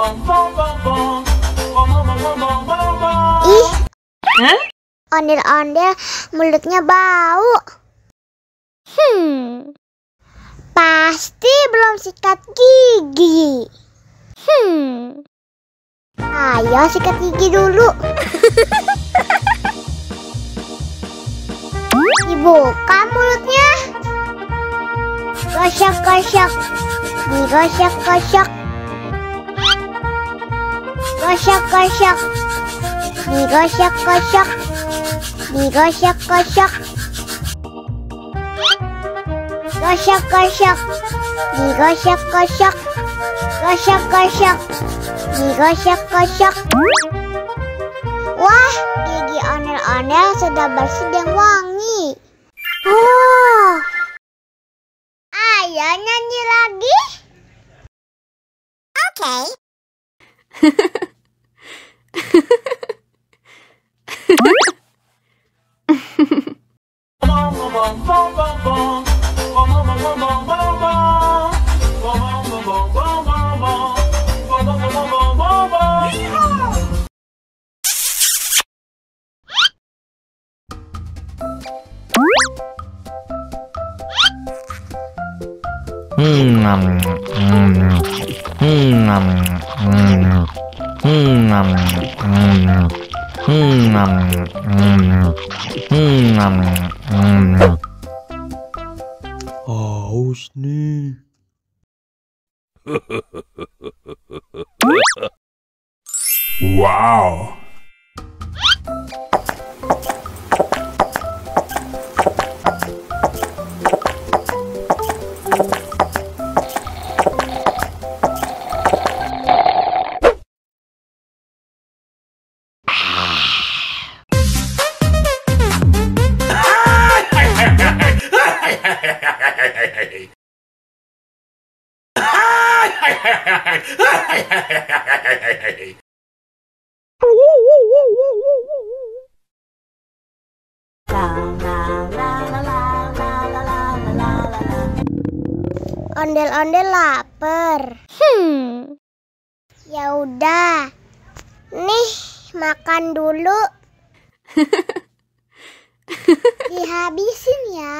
Ih, ondel-ondel mulutnya bau. Pasti belum sikat gigi. Ayo sikat gigi dulu. Dibuka mulutnya. Gosok-gosok. Digosok-gosok. Gosok-gosok. Digosok-gosok. Digosok-gosok. Gosok-gosok. Digosok-gosok. Gosok-gosok. Digosok-gosok. Wah, gigi ondel-ondel sudah bersih dan wangi. Ayo nyanyi lagi. Oke. Haus nih. Wow. Ondel-ondel lapar. Ya udah. Nih, makan dulu. Dihabisin ya.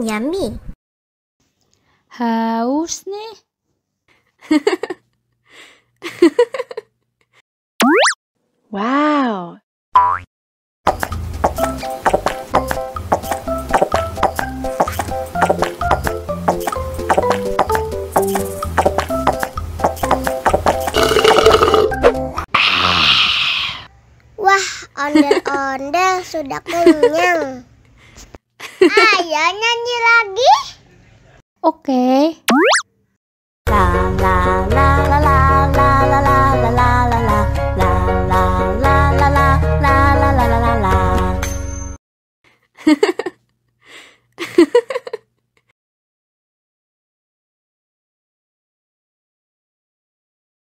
Yummy. Haus nih. Wow. Wah, ondel-ondel sudah kenyang. Ayo nyanyi lagi. Oke. La la la